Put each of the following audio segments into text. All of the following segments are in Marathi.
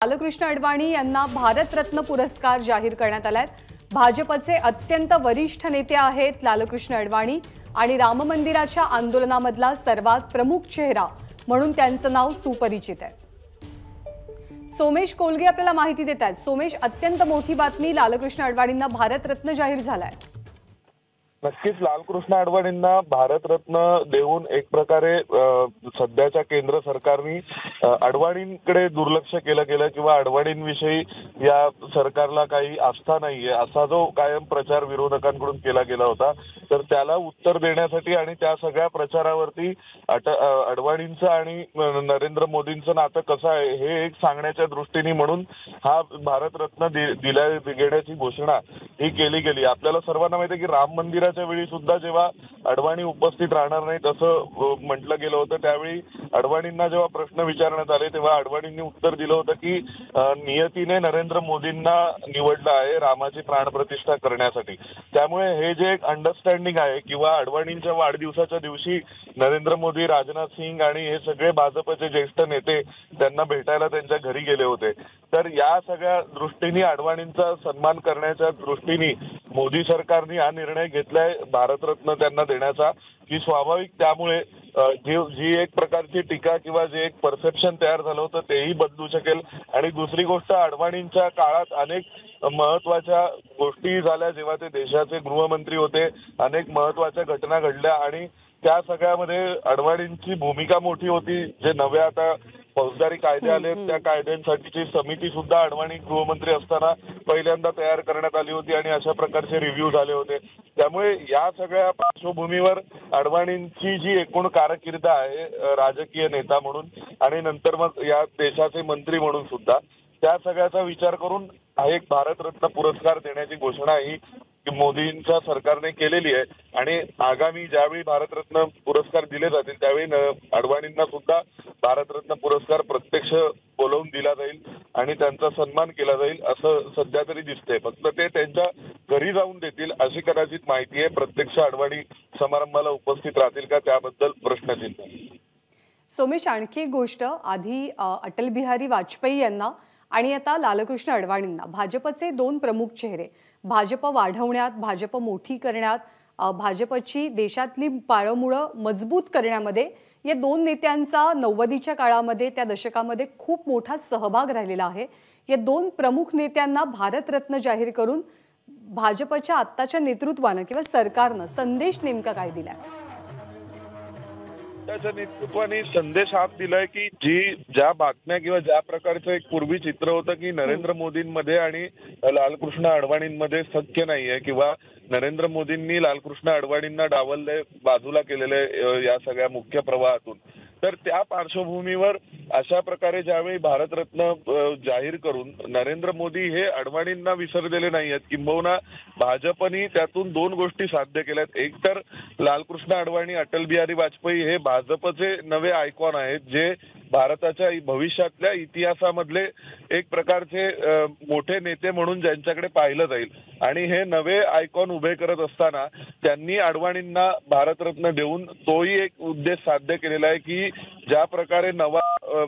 लालकृष्ण अडवाणी यांना भारतरत्न पुरस्कार जाहीर करण्यात आलाय। भाजपचे अत्यंत वरिष्ठ नेते आहेत लालकृष्ण अडवाणी आणि राम मंदिराच्या आंदोलनामधला सर्वात प्रमुख चेहरा म्हणून त्यांचं नाव सुपरिचित आहे। सोमेश कोलगे आपल्याला माहिती देतात। सोमेश, अत्यंत मोठी बातमी, लालकृष्ण अडवाणींना भारतरत्न जाहीर झालाय। नक्कीच लालकृष्ण अडवाणींना भारतरत्न देऊन एक प्रकारे सध्याच्या केंद्र सरकारने अडवाणींकडे दुर्लक्ष केलं गेलं किंवा अडवाणींविषयी या सरकारला काही आस्था नाहीये असा जो कायम प्रचार विरोधकांकडून केला गेला होता, तर त्याला उत्तर देण्यासाठी आणि त्या सगळ्या प्रचारावरती अडवाणींचं आणि नरेंद्र मोदींचं नातं कसं आहे हे एक सांगण्याच्या दृष्टीने म्हणून हा भारतरत्न घेण्याची घोषणा ही केली गेली। आपल्याला सर्वांना माहिती आहे की राम मंदिराच्या वेळी सुद्धा जेव्हा अडवाणी उपस्थित राहणार नाहीत असं म्हटलं गेलं होतं, त्यावेळी अडवाणींना जेव्हा प्रश्न विचारण्यात आले तेव्हा अडवाणींनी उत्तर दिलं होतं की नियतीने नरेंद्र मोदींना निवडलं आहे रामाची प्राणप्रतिष्ठा करण्यासाठी। त्यामुळे हे जे एक अंडरस्टँडिंग आहे किंवा अडवाणींच्या वाढदिवसाच्या दिवशी नरेंद्र मोदी, राजनाथ सिंग आणि हे सगळे भाजपचे ज्येष्ठ नेते त्यांना भेटायला त्यांच्या घरी गेले होते, तर या सगळ्या दृष्टीने अडवाणींचा सन्मान करण्याच्या दृष्टीने मोदी सरकारने हा निर्णय घेतलाय भारतरत्न त्यांना देण्याचा, की स्वाभाविक त्यामुळे जी एक प्रकारची टीका किंवा जे एक परसेप्शन तयार झालं होतं तेही बदलू शकेल। आणि दुसरी गोष्ट, अडवाणींच्या काळात अनेक महत्वाच्या गोष्टी झाल्या जेव्हा ते देशाचे गृहमंत्री होते, अनेक महत्वाच्या घटना घडल्या आणि त्या सगळ्यामध्ये अडवाणींची भूमिका मोठी होती। जे नव्या आता फौजदारी कायदे आले त्या कायद्यांसाठीची समिती सुद्धा अडवाणी गृहमंत्री असताना पहिल्यांदा तयार करण्यात आली होती आणि अशा प्रकारचे रिव्ह्यू झाले होते। त्यामुळे या सगळ्या पार्श्वभूमीवर अडवाणींची जी एकूण कारकीर्द आहे राजकीय नेता म्हणून आणि नंतर मग या देशाचे मंत्री म्हणून सुद्धा, त्या सगळ्याचा विचार करून हा एक भारतरत्न पुरस्कार देण्याची घोषणा ही मोदींच्या सरकारने केलेली आहे। आणि आगामी ज्यावेळी भारतरत्न पुरस्कार दिले जातील त्यावेळी अडवाणींना सुद्धा भारतरत्न पुरस्कार प्रत्यक्ष बोलवून दिला जाईल आणि त्यांचा सन्मान केला जाईल असं सध्या तरी दिसतंय। फक्त ते त्यांच्या घरी जाऊन देतील अशी कदाचित माहिती आहे। प्रत्यक्ष अडवाणी समारंभाला उपस्थित राहतील का त्याबद्दल प्रश्नचिन्ह आहे। सोमेश, आणखी एक गोष्ट, आधी अटल बिहारी वाजपेयी यांना आणि आता लालकृष्ण अडवाणींना, भाजपचे दोन प्रमुख चेहरे, भाजप वाढवण्यात, भाजप मोठी करण्यात, भाजपची देशातली पाळंमुळं मजबूत करण्यामध्ये या दोन नेत्यांचा 90च्या काळामध्ये, त्या दशकामध्ये खूप मोठा सहभाग राहिलेला आहे। या दोन प्रमुख नेत्यांना भारतरत्न जाहीर करून भाजपच्या आत्ताच्या नेतृत्वानं किंवा सरकारनं संदेश नेमका काय दिलाय? त्याच्या नेतृत्वाने संदेश हाच दिलाय की ज्या बातम्या किंवा ज्या प्रकारचं एक पूर्वी चित्र होतं की नरेंद्र मोदींमध्ये आणि लालकृष्ण अडवाणींमध्ये सख्य नाहीये किंवा नरेंद्र मोदींनी लालकृष्ण अडवाणींना डावलले, बाजूला केलेले या सगळ्या मुख्य प्रवाहातून, तर त्या पार्श्वभूमीवर अशा प्रकारे ज्यावेळी भारतरत्न जाहीर करून नरेंद्र मोदी हे अडवाणींना विसरलेले नाही आहेत, किंबहुना भाजपनी त्यातून दोन गोष्टी साध्य केल्यात। एक तर लालकृष्ण अडवाणी, अटल बिहारी वाजपेयी हे भाजपचे नवे आयकॉन आहेत, जे भारताच्या भविष्यातल्या इतिहासामधले एक प्रकारचे मोठे नेते म्हणून ज्यांच्याकडे पाहिलं जाईल। आणि हे नवे आयकॉन उभे करत असताना त्यांनी अडवाणींना भारतरत्न देऊन तोही एक उद्देश साध्य केलेला आहे की ज्या प्रकारे नवा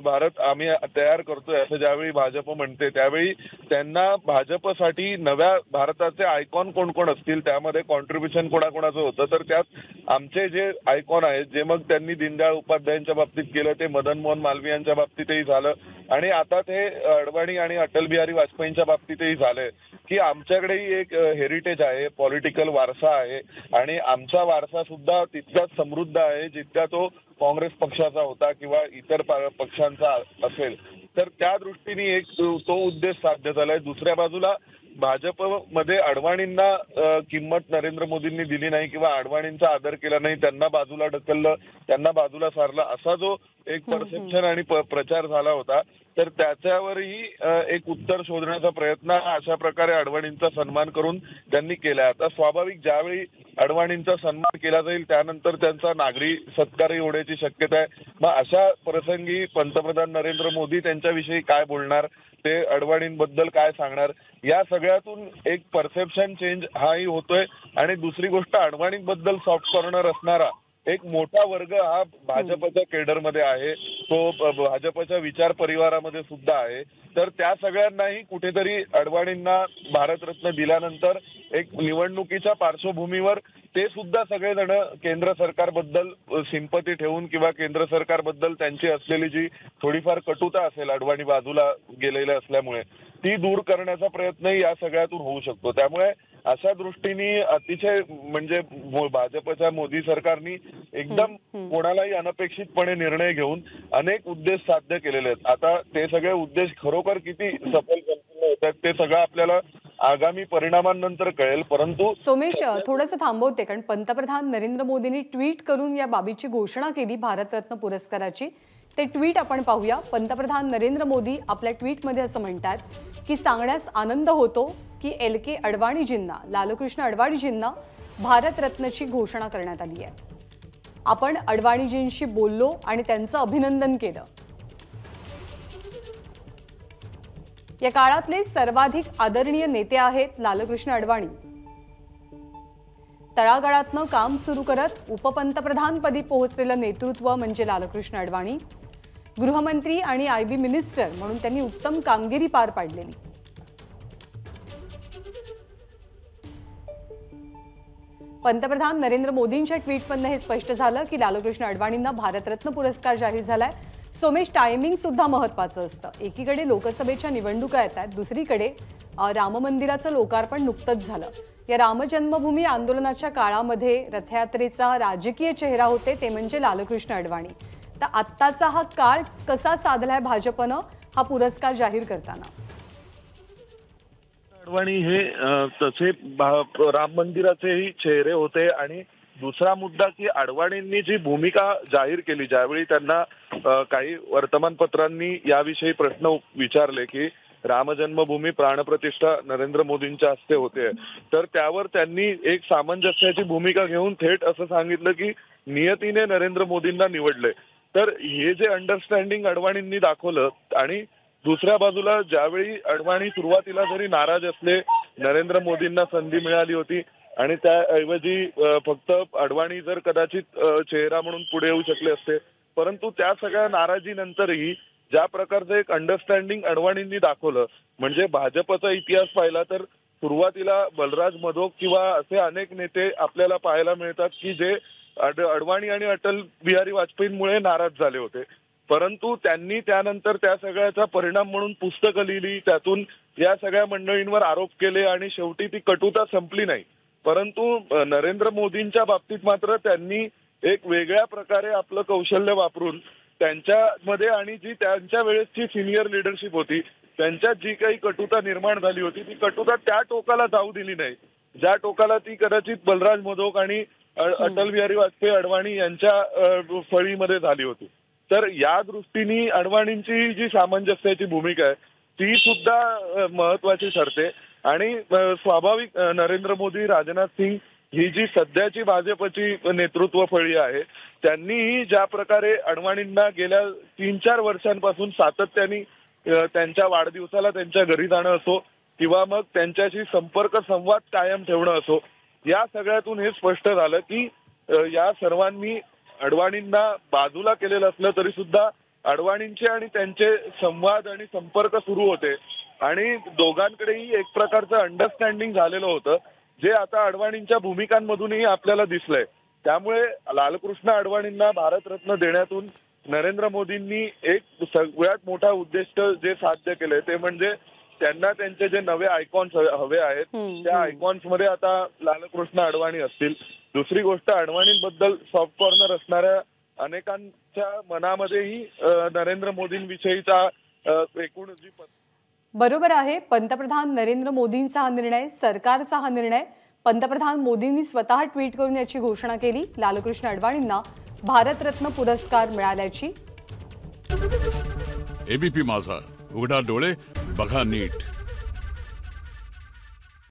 भारत आम्ही तयार करतोय असं ज्यावेळी भाजप म्हणते, त्यावेळी त्यांना भाजपसाठी नव्या भारताचे आयकॉन कोण कोण असतील, त्यामध्ये कॉन्ट्रीब्युशन कोणाकोणाचं होतं, तर त्यात आमचे जे आयकॉन आहेत, जे मग त्यांनी दीनदयाळ उपाध्यायांच्या बाबतीत केलं, ते मदन मोहन मालवीयांच्या बाबतीतही झालं आणि आता ते अडवाणी आणि अटल बिहारी वाजपेयींच्या बाबतीतही झालंय की आमच्याकडेही एक हेरिटेज आहे, पॉलिटिकल वारसा आहे आणि आमचा वारसा सुद्धा तितकाच समृद्ध आहे जितका तो काँग्रेस पक्षाचा होता किंवा इतर पक्षांचा असेल। तर त्या दृष्टीने एक तो उद्देश साध्य झालाय। दुसऱ्या बाजूला भाजपमध्ये अडवाणींना किंमत नरेंद्र मोदींनी दिली नाही किंवा अडवाणींचा आदर केला नाही, त्यांना बाजूला ढकललं, त्यांना बाजूला सारलं, असा जो एक परसेप्शन आणि प्रचार झाला होता, तर त्याच्यावरही एक उत्तर शोधण्याचा प्रयत्न अशा प्रकारे अडवाणींचा सन्मान करून त्यांनी केला। आता स्वाभाविक ज्यावेळी अडवाणींचा सन्मान केला जाईल त्यानंतर त्यांचा नागरी सत्कारही होण्याची शक्यता आहे। मग अशा प्रसंगी पंतप्रधान नरेंद्र मोदी त्यांच्याविषयी काय बोलणार, ते अडवाणींबद्दल काय सांगणार, या सगळ्यातून एक परसेप्शन चेंज हाही होतोय। आणि दुसरी गोष्ट, अडवाणींबद्दल सॉफ्ट कॉर्नर असणारा एक मोठा वर्ग हा भाजपच्या केडरमध्ये आहे, तो भाजपच्या विचार परिवारामध्ये सुद्धा आहे. तर त्या सगळ्यांनाही कुठेतरी अडवाणींना भारतरत्न दिल्यानंतर एक निवडणुकीच्या पार्श्वभूमीवर ते सुद्धा सगळेजण केंद्र सरकारबद्दल सिंपती ठेवून किंवा केंद्र सरकारबद्दल त्यांची असलेली जी थोडीफार कटुता असेल अडवाणी बाजूला गेलेले असल्यामुळे ती दूर करण्याचा प्रयत्नही या सगळ्यातून होऊ शकतो. त्यामुळे अशा दृष्टीने अतिशय म्हणजे भाजपच्या मोदी सरकारनी एकदम कोणालाही अनपेक्षितपणे निर्णय घेऊन अनेक उद्देश साध्य केलेले आहेत. आता ते सगळे उद्देश खरोखर किती सफल होतात ते सगळं आपल्याला आगामी परिणामांनंतर कळेल. परंतु सोमेश थोडंसं थांबवते, कारण पंतप्रधान नरेंद्र मोदींनी ट्विट करून या बाबीची घोषणा केली भारतरत्न पुरस्काराची. ते ट्विट आपण पाहूया. पंतप्रधान नरेंद्र मोदी आपल्या ट्विटमध्ये असं म्हणतात की सांगण्यास आनंद होतो की LK अडवाणीजींना, लालकृष्ण अडवाणीजींना भारतरत्नची घोषणा करण्यात आली आहे. आपण अडवाणीजींशी बोललो आणि त्यांचं अभिनंदन केलं. या काळातले सर्वाधिक आदरणीय नेते आहेत लालकृष्ण अडवाणी. तळागाळातनं काम सुरू करत उपपंतप्रधानपदी पोहोचलेलं नेतृत्व म्हणजे लालकृष्ण अडवाणी. गृहमंत्री आणि IB मिनिस्टर म्हणून त्यांनी उत्तम कामगिरी पार पाडलेली. पंतप्रधान नरेंद्र मोदींच्या ट्विटमधनं हे स्पष्ट झालं की लालकृष्ण अडवाणींना भारतरत्न पुरस्कार जाहीर झालाय. सोमेश, टायमिंग सुद्धा महत्त्वाचं असतं. एकीकडे लोकसभेच्या निवडणुका येतात, दुसरीकडे राम मंदिराचं लोकार्पण नुकतंच झालं. या राम जन्मभूमी आंदोलनाच्या काळामध्ये रथयात्रेचा राजकीय चेहरा होते ते म्हणजे लालकृष्ण अडवाणी. तर आत्ताचा हा काळ कसा साधलाय भाजपनं हा पुरस्कार जाहीर करताना? अडवाणी हे तसे राम मंदिराचेही चेहरे होते. आणि दुसरा मुद्दा की अडवाणींनी जी भूमिका जाहीर केली, ज्यावेळी त्यांना काही वर्तमानपत्रांनी याविषयी प्रश्न विचारले की राम जन्मभूमी प्राणप्रतिष्ठा नरेंद्र मोदींच्या हस्ते होते, तर त्यावर त्यांनी एक सामंजस्याची भूमिका घेऊन थेट असं सांगितलं की नियतीने नरेंद्र मोदींना निवडले. तर हे जे अंडरस्टँडिंग अडवाणींनी दाखवलं, आणि दुसऱ्या बाजूला ज्यावेळी अडवाणी सुरुवातीला जरी नाराज असले, नरेंद्र मोदींना संधी मिळाली होती आणि त्याऐवजी फक्त अडवाणी जर कदाचित चेहरा म्हणून पुढे येऊ शकले असते, परंतु त्या सगळ्या नाराजीनंतरही ज्या प्रकारचं एक अंडरस्टँडिंग अडवाणींनी दाखवलं, म्हणजे भाजपचा इतिहास पाहिला तर सुरुवातीला बलराज मधोक किंवा असे अनेक नेते आपल्याला पाहायला मिळतात की जे अडवाणी आणि अटल बिहारी वाजपेयींमुळे नाराज झाले होते, परंतु त्यांनी त्यानंतर त्या सगळ्याचा परिणाम म्हणून पुस्तकं लिहिली, त्यातून या सगळ्या मंडळींवर आरोप केले आणि शेवटी ती कटुता संपली नाही. परंतु नरेंद्र मोदींच्या बाबतीत मात्र त्यांनी एक वेगळ्या प्रकारे आपलं कौशल्य वापरून त्यांच्यामध्ये आणि जी त्यांच्या वेळेसची सिनियर लिडरशिप होती त्यांच्यात जी काही कटुता निर्माण झाली होती, ती कटुता त्या टोकाला जाऊ दिली नाही ज्या टोकाला ती कदाचित बलराज मधोक आणि अटल बिहारी वाजपेयी अडवाणी यांच्या फळीमध्ये झाली होती. तर या दृष्टीने अडवाणींची जी सामंजस्याची भूमिका आहे ती सुद्धा महत्वाची ठरते. आणि स्वाभाविक नरेंद्र मोदी, राजनाथ सिंग ही जी सध्याची भाजपची नेतृत्व फळी आहे, त्यांनीही ज्या प्रकारे अडवाणींना गेल्या 3-4 वर्षांपासून सातत्याने त्यांच्या वाढदिवसाला त्यांच्या घरी जाणं असो किंवा मग त्यांच्याशी संपर्क संवाद कायम ठेवणं असो, या सगळ्यातून हे स्पष्ट झालं की या सर्वांनी अडवाणींना बाजूला केलेलं असलं तरी सुद्धा अडवाणींचे आणि त्यांचे संवाद आणि संपर्क सुरू होते आणि दोघांकडेही एक प्रकारचं अंडरस्टँडिंग झालेलं होतं, जे आता अडवाणींच्या भूमिकांमधूनही आपल्याला दिसलंय. त्यामुळे लालकृष्ण अडवाणींना भारतरत्न देण्यातून नरेंद्र मोदींनी एक सगळ्यात मोठा उद्दिष्ट जे साध्य केलंय ते म्हणजे त्यांना त्यांचे जे नवे आयकॉन्स हवे आहेत त्या आयकॉन्स मध्ये आता लालकृष्ण अडवाणी असतील. दुसरी गोष्ट, अडवाणींबद्दल सॉफ्ट कॉर्नर असणाऱ्या अनेकांच्या मनामध्येही नरेंद्र मोदींविषयीचा एकूण जी बरोबर आहे. पंतप्रधान नरेंद्र मोदींचा हा निर्णय, सरकारचा हा निर्णय, पंतप्रधान मोदींनी स्वतः ट्विट करून याची घोषणा केली. लालकृष्ण अडवाणींना भारतरत्न पुरस्कार मिळाल्याची. ABP माझा, उघडा डोळे बघा नीट.